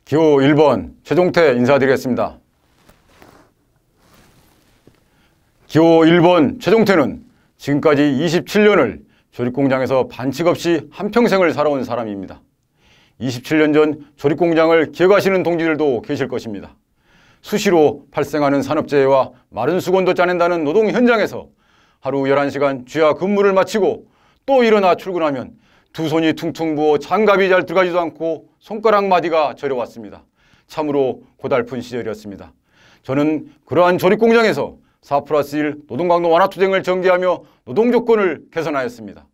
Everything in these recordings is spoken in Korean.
기호 1번 최종태 인사드리겠습니다. 기호 1번 최종태는 지금까지 27년을 조립공장에서 반칙 없이 한평생을 살아온 사람입니다. 27년 전 조립공장을 기억하시는 동지들도 계실 것입니다. 수시로 발생하는 산업재해와 마른 수건도 짜낸다는 노동 현장에서 하루 11시간 쥐하 근무를 마치고 또 일어나 출근하면 두 손이 퉁퉁 부어 장갑이 잘 들어가지도 않고 손가락 마디가 저려왔습니다. 참으로 고달픈 시절이었습니다. 저는 그러한 조립공장에서 4+1 노동강도 완화투쟁을 전개하며 노동조건을 개선하였습니다.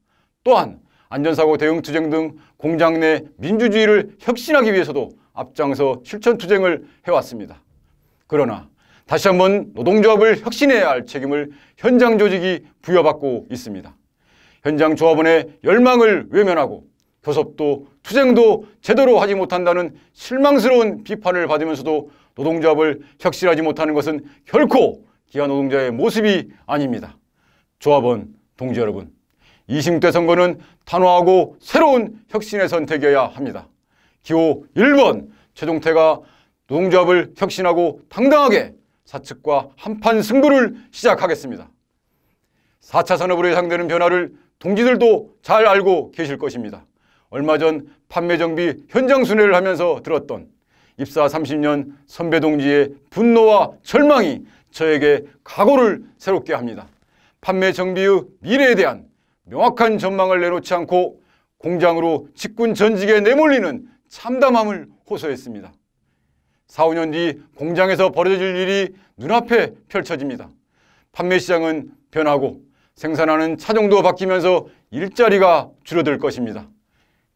또한 안전사고 대응투쟁 등 공장 내 민주주의를 혁신하기 위해서도 앞장서 실천투쟁을 해왔습니다. 그러나 다시 한번 노동조합을 혁신해야 할 책임을 현장 조직이 부여받고 있습니다. 현장 조합원의 열망을 외면하고 교섭도 투쟁도 제대로 하지 못한다는 실망스러운 비판을 받으면서도 노동조합을 혁신하지 못하는 것은 결코 기아 노동자의 모습이 아닙니다. 조합원 동지 여러분, 26대 선거는 단호하고 새로운 혁신의 선택이어야 합니다. 기호 1번 최종태가 노동조합을 혁신하고 당당하게 사측과 한판 승부를 시작하겠습니다. 4차 산업으로 예상되는 변화를 동지들도 잘 알고 계실 것입니다. 얼마 전 판매정비 현장 순회를 하면서 들었던 입사 30년 선배 동지의 분노와 절망이 저에게 각오를 새롭게 합니다. 판매정비의 미래에 대한 명확한 전망을 내놓지 않고 공장으로 직군 전직에 내몰리는 참담함을 호소했습니다. 4, 5년 뒤 공장에서 벌어질 일이 눈앞에 펼쳐집니다. 판매시장은 변하고 생산하는 차종도 바뀌면서 일자리가 줄어들 것입니다.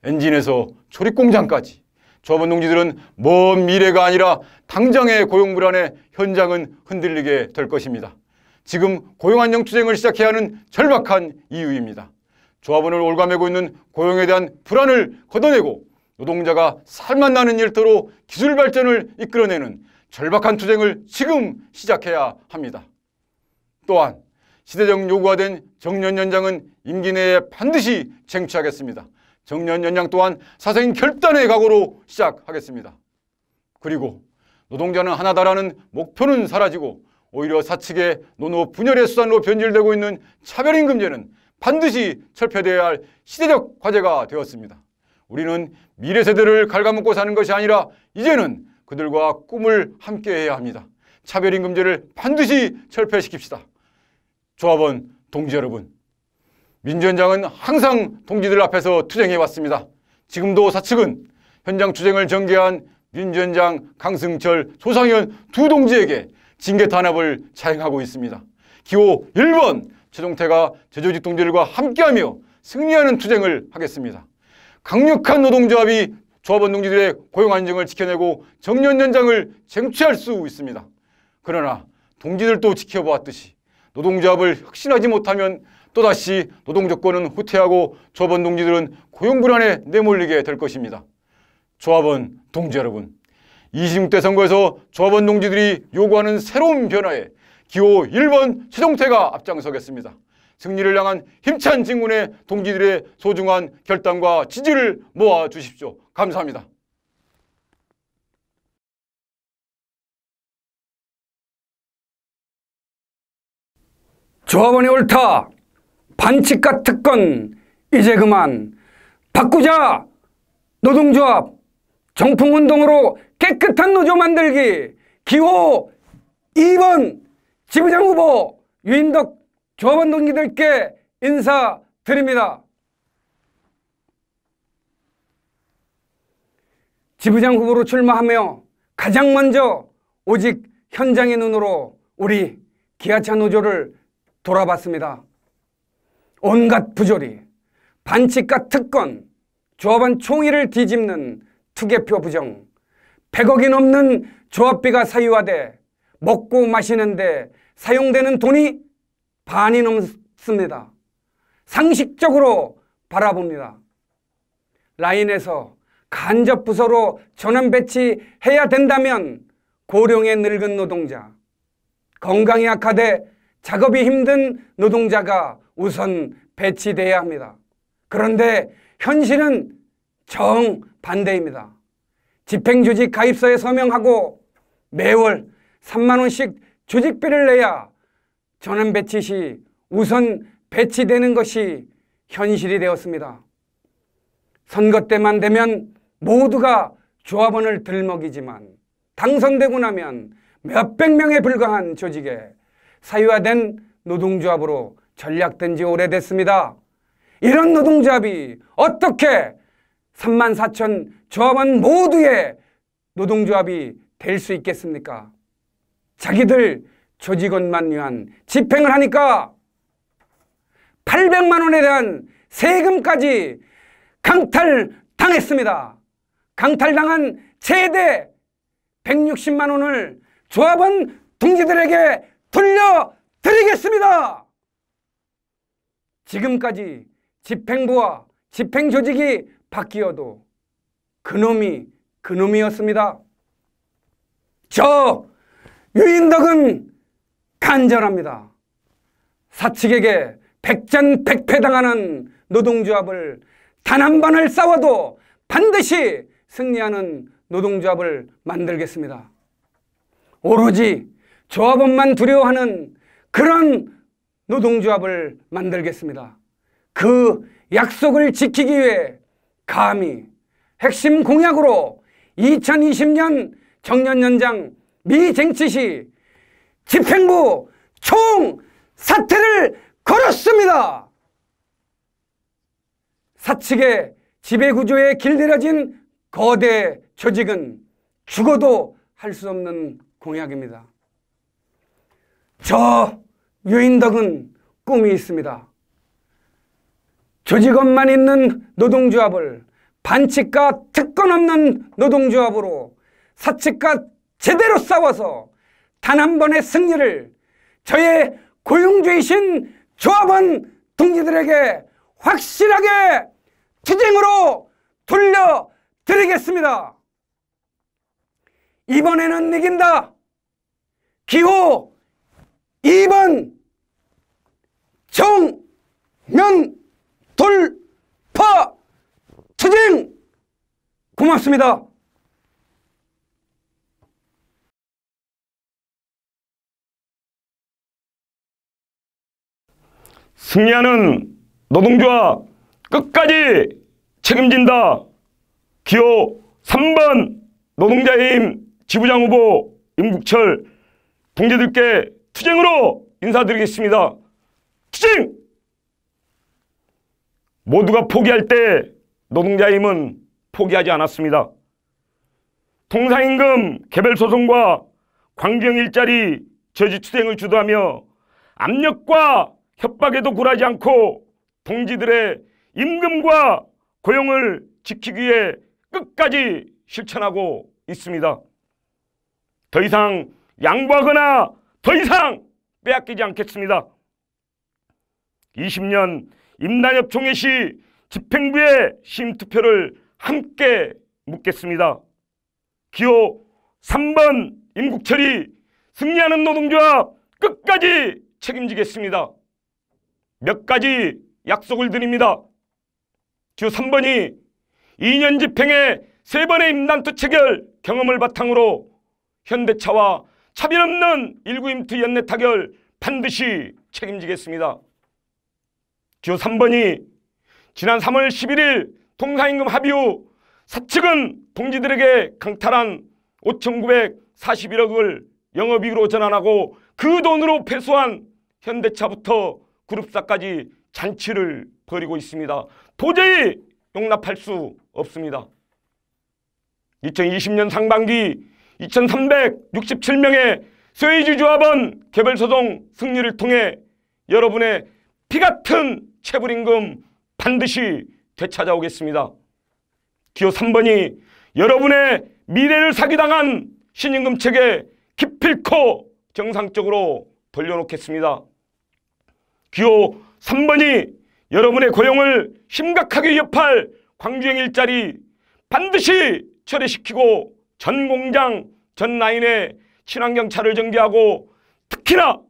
엔진에서 조립공장까지 조합원 동지들은 먼 미래가 아니라 당장의 고용 불안에 현장은 흔들리게 될 것입니다. 지금 고용안정투쟁을 시작해야 하는 절박한 이유입니다. 조합원을 올가매고 있는 고용에 대한 불안을 걷어내고 노동자가 살맛 나는 일터로 기술 발전을 이끌어내는 절박한 투쟁을 지금 시작해야 합니다. 또한 시대적 요구가 된 정년 연장은 임기 내에 반드시 쟁취하겠습니다. 정년 연장 또한 사생 결단의 각오로 시작하겠습니다. 그리고 노동자는 하나다라는 목표는 사라지고 오히려 사측의 노노 분열의 수단으로 변질되고 있는 차별임금제는 반드시 철폐되어야 할 시대적 과제가 되었습니다. 우리는 미래 세대를 갉아먹고 사는 것이 아니라 이제는 그들과 꿈을 함께 해야 합니다. 차별임금제를 반드시 철폐시킵시다. 조합원 동지 여러분, 민주현장은 항상 동지들 앞에서 투쟁해왔습니다. 지금도 사측은 현장 투쟁을 전개한 민주현장, 강승철, 조상현 두 동지에게 징계 탄압을 자행하고 있습니다. 기호 1번 최종태가 제조직 동지들과 함께하며 승리하는 투쟁을 하겠습니다. 강력한 노동조합이 조합원 동지들의 고용 안정을 지켜내고 정년 연장을 쟁취할 수 있습니다. 그러나 동지들도 지켜보았듯이 노동조합을 혁신하지 못하면 또다시 노동조건은 후퇴하고 조합원 동지들은 고용 불안에 내몰리게 될 것입니다. 조합원 동지 여러분, 26대 선거에서 조합원 동지들이 요구하는 새로운 변화에 기호 1번 최종태가 앞장서겠습니다. 승리를 향한 힘찬 진군에 동지들의 소중한 결단과 지지를 모아주십시오. 감사합니다. 조합원이 옳다. 반칙과 특권 이제 그만 바꾸자. 노동조합 정풍운동으로 깨끗한 노조 만들기. 기호 2번 지부장 후보 유인덕 조합원 동지들께 인사드립니다. 지부장 후보로 출마하며 가장 먼저 오직 현장의 눈으로 우리 기아차 노조를 돌아봤습니다. 온갖 부조리, 반칙과 특권, 조합원 총의를 뒤집는 투개표 부정, 100억이 넘는 조합비가 사유화돼 먹고 마시는데 사용되는 돈이 반이 넘습니다. 상식적으로 바라봅니다. 라인에서 간접 부서로 전원 배치해야 된다면 고령의 늙은 노동자, 건강이 악화돼 작업이 힘든 노동자가 우선 배치돼야 합니다. 그런데 현실은 정반대입니다. 집행조직 가입서에 서명하고 매월 3만 원씩 조직비를 내야 전원 배치 시 우선 배치되는 것이 현실이 되었습니다. 선거 때만 되면 모두가 조합원을 들먹이지만 당선되고 나면 몇백 명에 불과한 조직에 사유화된 노동조합으로 전락된 지 오래됐습니다. 이런 노동조합이 어떻게 3만 4천 조합원 모두의 노동조합이 될 수 있겠습니까? 자기들 조직원만 위한 집행을 하니까 800만 원에 대한 세금까지 강탈당했습니다. 강탈당한 최대 160만 원을 조합원 동지들에게 돌려드리겠습니다. 지금까지 집행부와 집행조직이 바뀌어도 그놈이었습니다. 저 유인덕은 간절합니다. 사측에게 백전백패당하는 노동조합을 단 한 번을 싸워도 반드시 승리하는 노동조합을 만들겠습니다. 오로지 조합원만 두려워하는 그런 노동조합을 만들겠습니다. 그 약속을 지키기 위해 감히 핵심 공약으로 2020년 정년연장 미쟁취 시 집행부 총사퇴를 걸었습니다. 사측의 지배구조에 길들여진 거대 조직은 죽어도 할 수 없는 공약입니다. 저 유인덕은 꿈이 있습니다. 조직원만 있는 노동조합을 반칙과 특권 없는 노동조합으로 사측과 제대로 싸워서 단 한 번의 승리를 저의 고용주이신 조합원 동지들에게 확실하게 투쟁으로 돌려드리겠습니다. 이번에는 이긴다. 기호 2번 정면 돌파 투쟁. 고맙습니다. 승리하는 노동조합 끝까지 책임진다. 기호 3번 노동자의 힘 지부장 후보 임국철 동지들께 투쟁으로 인사드리겠습니다. 투쟁! 모두가 포기할 때 노동자의 힘은 포기하지 않았습니다. 통상임금 개별소송과 광주형 일자리 저지 투쟁을 주도하며 압력과 협박에도 굴하지 않고 동지들의 임금과 고용을 지키기 위해 끝까지 실천하고 있습니다. 더 이상 양보하거나 더 이상 빼앗기지 않겠습니다. 20년 임단협 총회 시 집행부의 심투표를 함께 묻겠습니다. 기호 3번 임국철이 승리하는 노동조합 끝까지 책임지겠습니다. 몇 가지 약속을 드립니다. 기호 3번이 2년 집행의 3번의 임단투 체결 경험을 바탕으로 현대차와 차별 없는 19임투 연내 타결 반드시 책임지겠습니다. 기호 3번이 지난 3월 11일 통상임금 합의 후 사측은 동지들에게 강탈한 5,941억을 영업이익으로 전환하고 그 돈으로 패소한 현대차부터 그룹사까지 잔치를 벌이고 있습니다. 도저히 용납할 수 없습니다. 2020년 상반기 2,367명의 소외주 조합원 개별소송 승리를 통해 여러분의 피같은 체불임금 반드시 되찾아오겠습니다. 기호 3번이 여러분의 미래를 사기당한 신임금 체계 기필코 정상적으로 돌려놓겠습니다. 기호 3번이 여러분의 고용을 심각하게 위협할 광주형 일자리 반드시 철회시키고 전 공장, 전 라인에 친환경차를 정비하고 특히나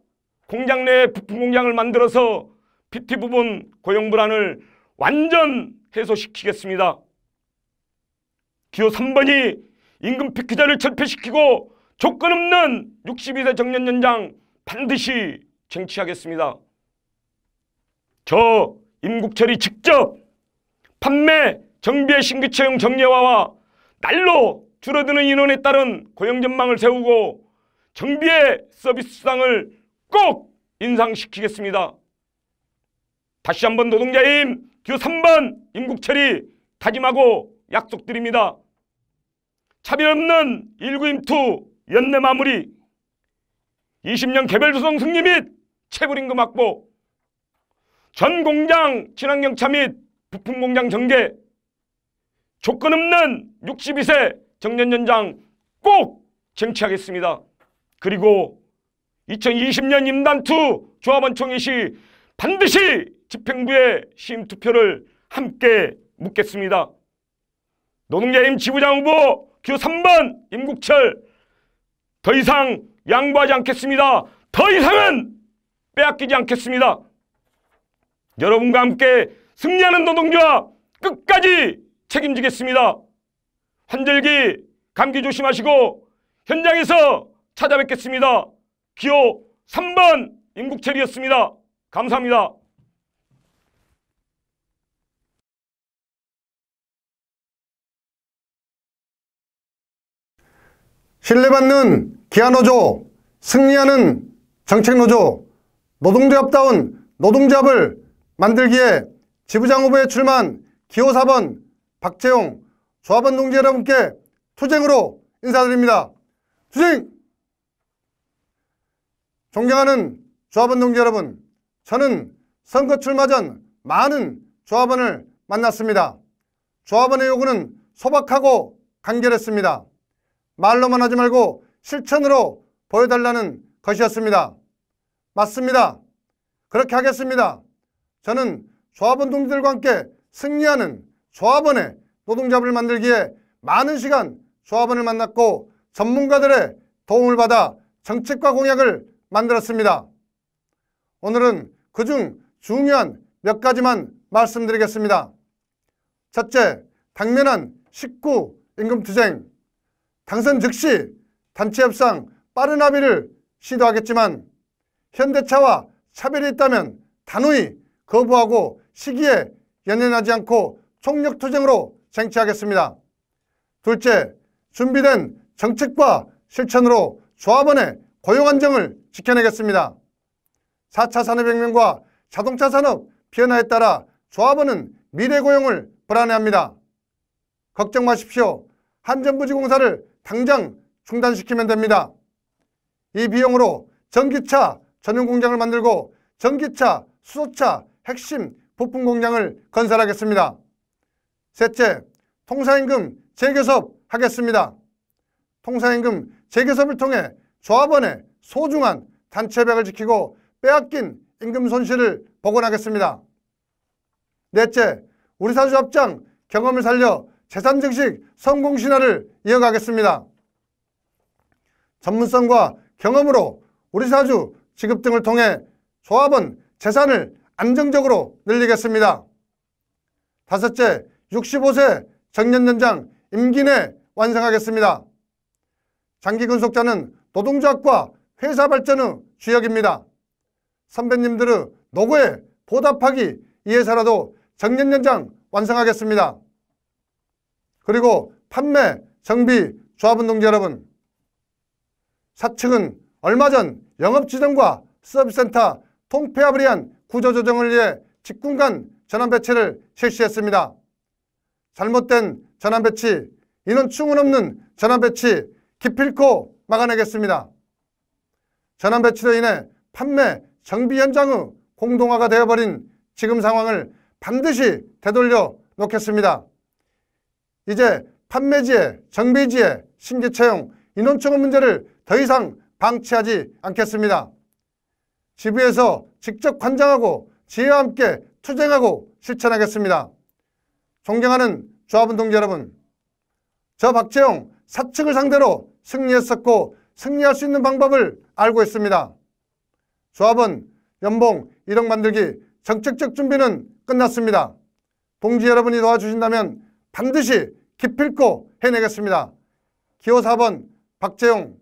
공장 내에 부품 공장을 만들어서 PT 부분 고용 불안을 완전 해소시키겠습니다. 기호 3번이 임금 피크자를 철폐시키고 조건 없는 62세 정년 연장 반드시 쟁취하겠습니다. 저 임국철이 직접 판매 정비의 신규 채용 정례화와 날로 줄어드는 인원에 따른 고용 전망을 세우고 정비의 서비스상을 꼭 인상시키겠습니다. 다시 한번 노동자의 기호 3번 임국철이 다짐하고 약속드립니다. 차별 없는 19임투 연내 마무리, 20년 개별조성 승리 및 체불임금 확보, 전 공장 친환경차 및 부품 공장 전개, 조건 없는 62세 정년 연장 꼭 쟁취하겠습니다. 그리고 2020년 임단2 조합원 총회 시 반드시 집행부의 시임투표를 함께 묻겠습니다. 노동자임 지부장 후보 기호 3번 임국철, 더 이상 양보하지 않겠습니다. 더 이상은 빼앗기지 않겠습니다. 여러분과 함께 승리하는 노동조합 끝까지 책임지겠습니다. 환절기 감기 조심하시고 현장에서 찾아뵙겠습니다. 기호 3번 임국철이었습니다. 감사합니다. 신뢰받는 기아노조, 승리하는 정책노조, 노동조합다운 노동조합을 만들기에 지부장 후보에 출마한 기호 4번 박재용 조합원 동지 여러분께 투쟁으로 인사드립니다. 투쟁! 존경하는 조합원 동지 여러분, 저는 선거 출마 전 많은 조합원을 만났습니다. 조합원의 요구는 소박하고 간결했습니다. 말로만 하지 말고 실천으로 보여달라는 것이었습니다. 맞습니다. 그렇게 하겠습니다. 저는 조합원 동지들과 함께 승리하는 조합원의 노동조합을 만들기에 많은 시간 조합원을 만났고 전문가들의 도움을 받아 정책과 공약을 만들었습니다. 오늘은 그중 중요한 몇 가지만 말씀드리겠습니다. 첫째, 당면한 19 임금투쟁. 당선 즉시 단체 협상 빠른 합의를 시도하겠지만 현대차와 차별이 있다면 단호히 거부하고 시기에 연연하지 않고 총력투쟁으로 쟁취하겠습니다. 둘째, 준비된 정책과 실천으로 조합원의 고용 안정을 지켜내겠습니다. 4차 산업혁명과 자동차 산업 변화에 따라 조합원은 미래 고용을 불안해합니다. 걱정 마십시오. 한전부지공사를 당장 중단시키면 됩니다. 이 비용으로 전기차 전용 공장을 만들고 전기차, 수소차 핵심 부품 공장을 건설하겠습니다. 셋째, 통사임금 재교섭 하겠습니다. 통사임금 재교섭을 통해 조합원의 소중한 단체협약을 지키고 빼앗긴 임금 손실을 복원하겠습니다. 넷째, 우리사주 합장 경험을 살려 재산증식 성공신화를 이어가겠습니다. 전문성과 경험으로 우리사주 지급 등을 통해 조합원 재산을 안정적으로 늘리겠습니다. 다섯째, 65세 정년연장 임기 내 완성하겠습니다. 장기근속자는 노동조합과 회사 발전의 주역입니다. 선배님들의 노고에 보답하기 위해서라도 정년연장 완성하겠습니다. 그리고 판매, 정비, 조합원 동지 여러분, 사측은 얼마 전 영업지점과 서비스센터 통폐합을 위한 구조조정을 위해 직군간 전환배치를 실시했습니다. 잘못된 전환배치, 인원 충원 없는 전환배치 기필코 막아내겠습니다. 전환배치로 인해 판매, 정비 현장의 공동화가 되어버린 지금 상황을 반드시 되돌려 놓겠습니다. 이제 판매지에, 정비지에 신규 채용, 인원 충원 문제를 더 이상 방치하지 않겠습니다. 지부에서 직접 관장하고 지혜와 함께 투쟁하고 실천하겠습니다. 존경하는 조합원 동지 여러분, 저 박재용 사측을 상대로 승리했었고 승리할 수 있는 방법을 알고 있습니다. 조합원 연봉 1억 만들기 정책적 준비는 끝났습니다. 동지 여러분이 도와주신다면 반드시 기필코 해내겠습니다. 기호 4번 박재용.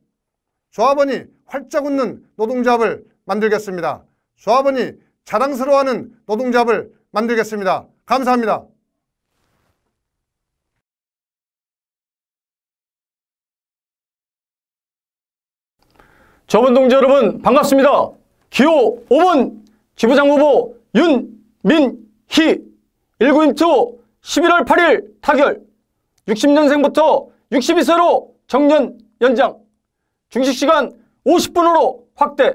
조합원이 활짝 웃는 노동조합을 만들겠습니다. 조합원이 자랑스러워하는 노동조합을 만들겠습니다. 감사합니다. 조합원 동지 여러분 반갑습니다. 기호 5번 지부장 후보 윤민희. 19인투 11월 8일 타결. 60년생부터 62세로 정년 연장. 중식시간 50분으로 확대.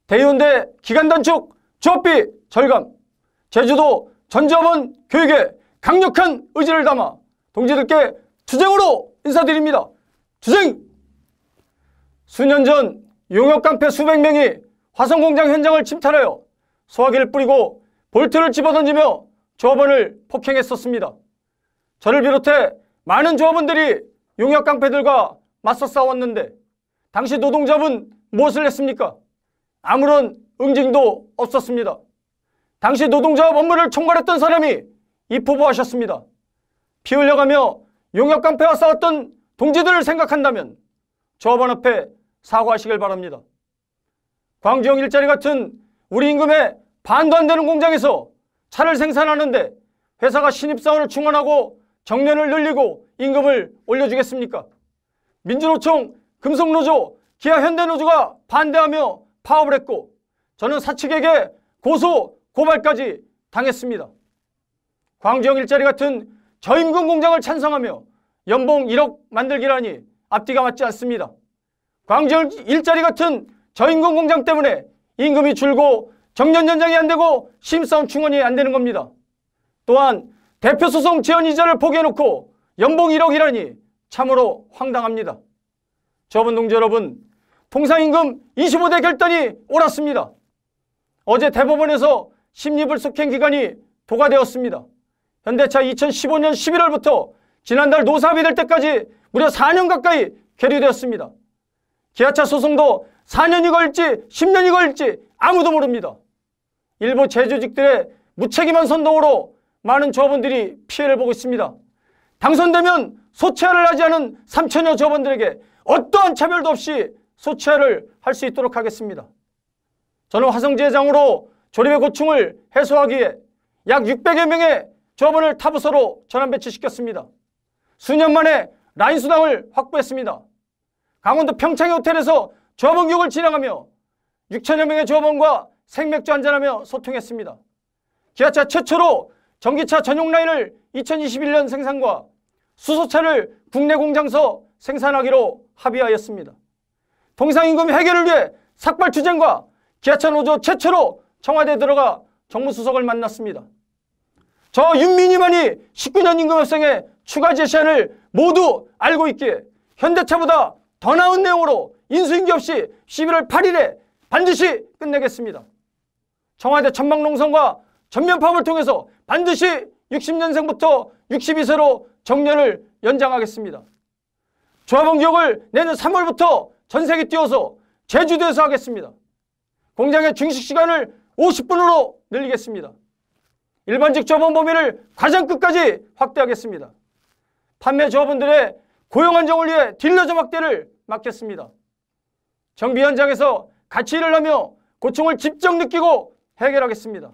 대의원대 기간 단축 조합비 절감. 제주도 전조합원 교육에 강력한 의지를 담아 동지들께 투쟁으로 인사드립니다. 투쟁! 수년 전 용역깡패 수백 명이 화성공장 현장을 침탈하여 소화기를 뿌리고 볼트를 집어던지며 조합원을 폭행했었습니다. 저를 비롯해 많은 조합원들이 용역깡패들과 맞서 싸웠는데 당시 노동조합은 무엇을 했습니까? 아무런 응징도 없었습니다. 당시 노동조합 업무를 총괄했던 사람이 입후보하셨습니다. 피 흘려가며 용역깡패와 싸웠던 동지들을 생각한다면 조합원 앞에 사과하시길 바랍니다. 광주형 일자리 같은 우리 임금의 반도 안 되는 공장에서 차를 생산하는데 회사가 신입사원을 충원하고 정년을 늘리고 임금을 올려주겠습니까? 민주노총, 금속노조, 기아 현대노조가 반대하며 파업을 했고 저는 사측에게 고소, 고발까지 당했습니다. 광주형 일자리 같은 저임금 공장을 찬성하며 연봉 1억 만들기라니 앞뒤가 맞지 않습니다. 광주형 일자리 같은 저임금 공장 때문에 임금이 줄고 정년 연장이 안 되고 신입사원 충원이 안 되는 겁니다. 또한 대표 소송 지연 이자를 포기해놓고 연봉 1억이라니 참으로 황당합니다. 조합원 동지 여러분, 통상임금 25대 결단이 옳았습니다. 어제 대법원에서 심리불속행 기간이 도과되었습니다. 현대차 2015년 11월부터 지난달 노사합의 될 때까지 무려 4년 가까이 계류되었습니다. 기아차 소송도 4년이 걸릴지 10년이 걸릴지 아무도 모릅니다. 일부 제조직들의 무책임한 선동으로 많은 조합원들이 피해를 보고 있습니다. 당선되면 소치하를 하지 않은 3천여 조합원들에게 어떠한 차별도 없이 소치하를 할 수 있도록 하겠습니다. 저는 화성지회장으로 조립의 고충을 해소하기 위해 약 600여 명의 조합원을 타부서로 전환 배치시켰습니다. 수년 만에 라인 수당을 확보했습니다. 강원도 평창의 호텔에서 조합원 교육을 진행하며 6천여 명의 조합원과 생맥주 한잔하며 소통했습니다. 기아차 최초로 전기차 전용 라인을 2021년 생산과 수소차를 국내 공장서 생산하기로 합의하였습니다. 통상임금 해결을 위해 삭발 투쟁과 기아차 노조 최초로 청와대에 들어가 정무수석을 만났습니다. 저 윤민희만이 19년 임금 협상의 추가 제시안을 모두 알고 있기에 현대차보다 더 나은 내용으로 인수인계 없이 11월 8일에 반드시 끝내겠습니다. 청와대 천막농성과 전면 파업을 통해서 반드시 60년생부터 62세로 정년을 연장하겠습니다. 조합원 교육을 내년 3월부터 전세계 띄워서 제주도에서 하겠습니다. 공장의 중식 시간을 50분으로 늘리겠습니다. 일반직 조합원 범위를 과정 끝까지 확대하겠습니다. 판매 조합원들의 고용 안정을 위해 딜러점 확대를 막겠습니다. 정비 현장에서 같이 일을 하며 고충을 직접 느끼고 해결하겠습니다.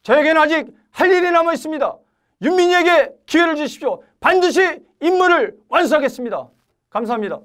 저에게는 아직 할 일이 남아 있습니다. 윤민희에게 기회를 주십시오. 반드시 임무를 완수하겠습니다. 감사합니다.